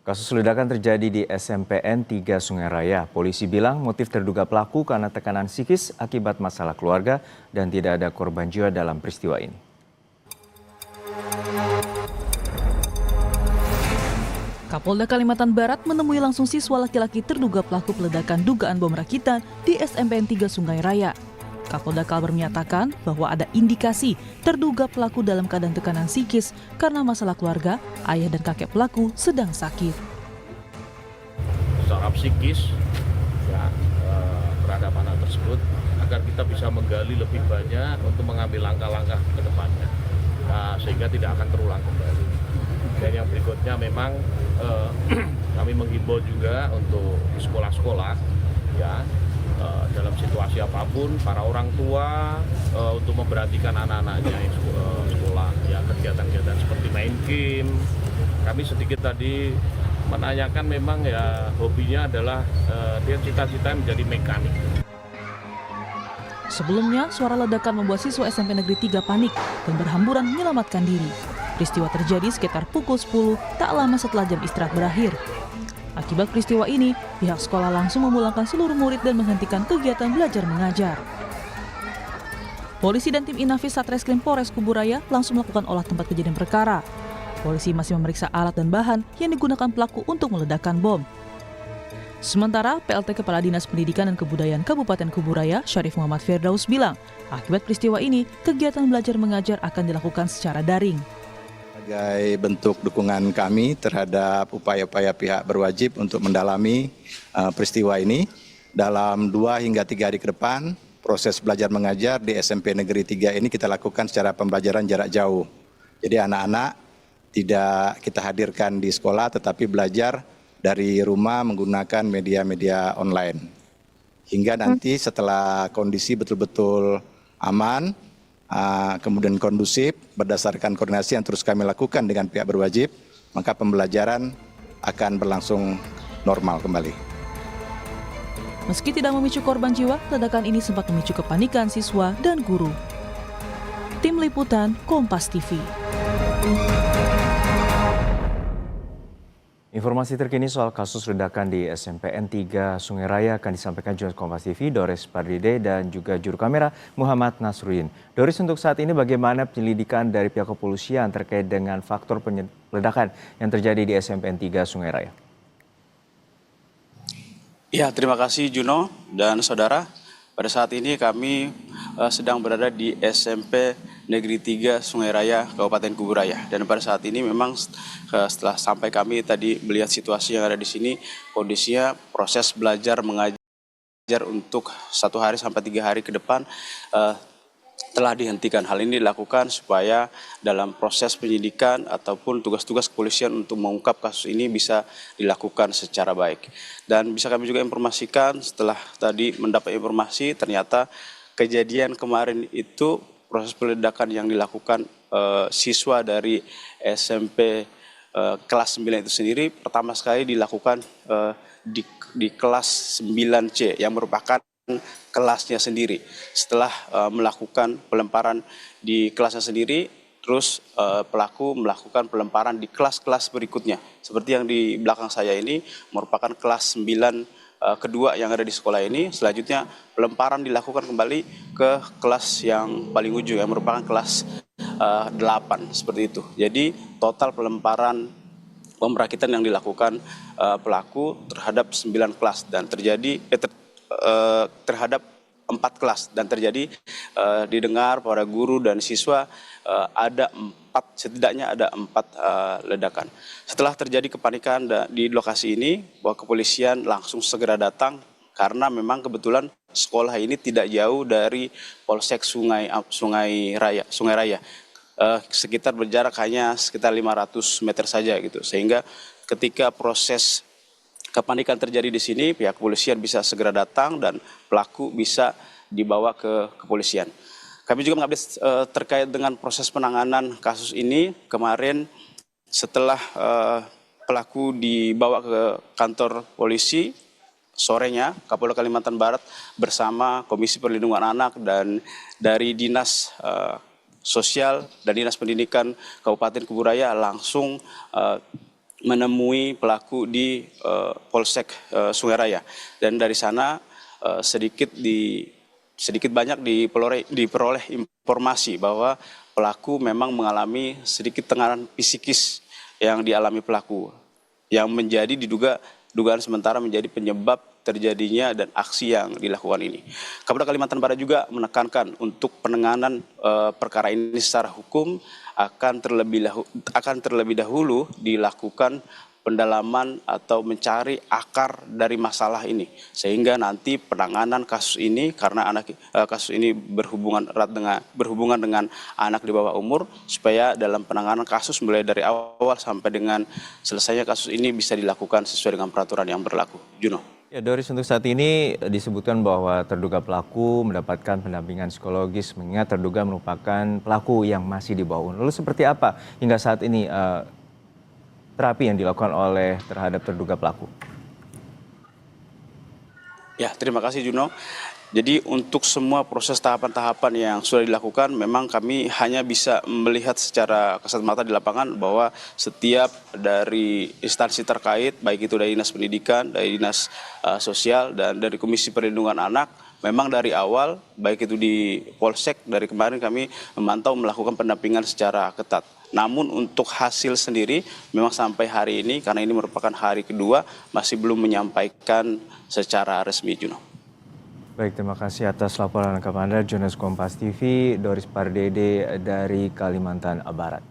Kasus ledakan terjadi di SMPN 3 Sungai Raya. Polisi bilang motif terduga pelaku karena tekanan psikis akibat masalah keluarga dan tidak ada korban jiwa dalam peristiwa ini. Kapolda Kalimantan Barat menemui langsung siswa laki-laki terduga pelaku peledakan dugaan bom rakitan di SMPN 3 Sungai Raya. Kapolda Kalbar menyatakan bahwa ada indikasi terduga pelaku dalam keadaan tekanan psikis karena masalah keluarga, ayah dan kakek pelaku sedang sakit. Secara psikis, terhadap anak tersebut, agar kita bisa menggali lebih banyak untuk mengambil langkah-langkah ke depannya, sehingga tidak akan terulang kembali. Dan yang berikutnya memang kami menghimbau juga untuk sekolah-sekolah, dalam situasi apapun, para orang tua untuk memperhatikan anak-anaknya yang sekolah, kegiatan-kegiatan seperti main game. Kami sedikit tadi menanyakan memang hobinya adalah dia cita-cita menjadi mekanik. Sebelumnya, suara ledakan membuat siswa SMP Negeri 3 panik dan berhamburan menyelamatkan diri. Peristiwa terjadi sekitar pukul 10, tak lama setelah jam istirahat berakhir. Akibat peristiwa ini, pihak sekolah langsung memulangkan seluruh murid dan menghentikan kegiatan belajar mengajar. Polisi dan tim Inafis Satreskrim Polres Kubu Raya langsung melakukan olah tempat kejadian perkara. Polisi masih memeriksa alat dan bahan yang digunakan pelaku untuk meledakkan bom. Sementara, PLT Kepala Dinas Pendidikan dan Kebudayaan Kabupaten Kubu Raya, Syarif Muhammad Firdaus bilang, akibat peristiwa ini, kegiatan belajar mengajar akan dilakukan secara daring. Sebagai bentuk dukungan kami terhadap upaya-upaya pihak berwajib untuk mendalami peristiwa ini, dalam 2 hingga 3 hari ke depan, proses belajar mengajar di SMP Negeri 3 ini kita lakukan secara pembelajaran jarak jauh. Jadi anak-anak tidak kita hadirkan di sekolah tetapi belajar dari rumah menggunakan media-media online. Hingga nanti setelah kondisi betul-betul aman, kemudian kondusif, berdasarkan koordinasi yang terus kami lakukan dengan pihak berwajib, maka pembelajaran akan berlangsung normal kembali. Meski tidak memicu korban jiwa, ledakan ini sempat memicu kepanikan siswa dan guru. Tim Liputan Kompas TV. Informasi terkini soal kasus ledakan di SMPN 3 Sungai Raya akan disampaikan jurnalis Kompas TV Doris Pardide dan juga juru kamera Muhammad Nasruddin. Doris, untuk saat ini bagaimana penyelidikan dari pihak kepolisian terkait dengan faktor ledakan yang terjadi di SMPN 3 Sungai Raya? Ya, terima kasih Juno dan saudara. Pada saat ini kami sedang berada di SMP Negeri 3 Sungai Raya, Kabupaten Kubu Raya. Dan pada saat ini memang setelah sampai kami tadi melihat situasi yang ada di sini, kondisinya proses belajar mengajar untuk 1 hari sampai 3 hari ke depan telah dihentikan. Hal ini dilakukan supaya dalam proses penyidikan ataupun tugas-tugas kepolisian untuk mengungkap kasus ini bisa dilakukan secara baik. Dan bisa kami juga informasikan setelah tadi mendapat informasi ternyata kejadian kemarin itu proses peledakan yang dilakukan siswa dari SMP kelas 9 itu sendiri pertama sekali dilakukan di kelas 9C yang merupakan kelasnya sendiri. Setelah melakukan pelemparan di kelasnya sendiri, terus pelaku melakukan pelemparan di kelas-kelas berikutnya. Seperti yang di belakang saya ini merupakan kelas 9 kedua yang ada di sekolah ini. Selanjutnya pelemparan dilakukan kembali ke kelas yang paling ujung yang merupakan kelas 8 seperti itu. Jadi total pelemparan bom rakitan yang dilakukan pelaku terhadap 9 kelas dan terjadi terhadap 4 kelas dan terjadi didengar para guru dan siswa setidaknya ada 4 ledakan. Setelah terjadi kepanikan di lokasi ini, bahwa kepolisian langsung segera datang karena memang kebetulan sekolah ini tidak jauh dari Polsek Sungai Raya. Sekitar berjarak hanya sekitar 500 meter saja gitu. Sehingga ketika proses kepanikan terjadi di sini, pihak kepolisian bisa segera datang dan pelaku bisa dibawa ke kepolisian. Kami juga mengupdate terkait dengan proses penanganan kasus ini. Kemarin setelah pelaku dibawa ke kantor polisi, sorenya Kapolda Kalimantan Barat bersama Komisi Perlindungan Anak dan dari Dinas Sosial dan Dinas Pendidikan Kabupaten Kubu Raya langsung menemui pelaku di Polsek Sungai Raya, dan dari sana sedikit banyak diperoleh informasi bahwa pelaku memang mengalami sedikit tekanan psikis yang dialami pelaku, yang dugaan sementara menjadi penyebab terjadinya dan aksi yang dilakukan ini. Kapolda Kalimantan Barat juga menekankan untuk penanganan perkara ini secara hukum akan terlebih dahulu dilakukan pendalaman atau mencari akar dari masalah ini, sehingga nanti penanganan kasus ini, karena kasus ini berhubungan dengan anak di bawah umur, supaya dalam penanganan kasus mulai dari awal sampai dengan selesainya kasus ini bisa dilakukan sesuai dengan peraturan yang berlaku. Juno. Ya, Doris, untuk saat ini disebutkan bahwa terduga pelaku mendapatkan pendampingan psikologis mengingat terduga merupakan pelaku yang masih di bawah umur. Lalu seperti apa hingga saat ini terapi yang dilakukan terhadap terduga pelaku? Ya, terima kasih Juno. Jadi untuk semua proses tahapan-tahapan yang sudah dilakukan, memang kami hanya bisa melihat secara kasat mata di lapangan bahwa setiap dari instansi terkait, baik itu dari Dinas Pendidikan, dari Dinas Sosial, dan dari Komisi Perlindungan Anak, memang dari awal, baik itu di Polsek, dari kemarin kami memantau melakukan pendampingan secara ketat. Namun untuk hasil sendiri, memang sampai hari ini, karena ini merupakan hari kedua, masih belum menyampaikan secara resmi, Juno. Baik, terima kasih atas laporan lengkap Anda, jurnalis Kompas TV, Doris Pardede dari Kalimantan Barat.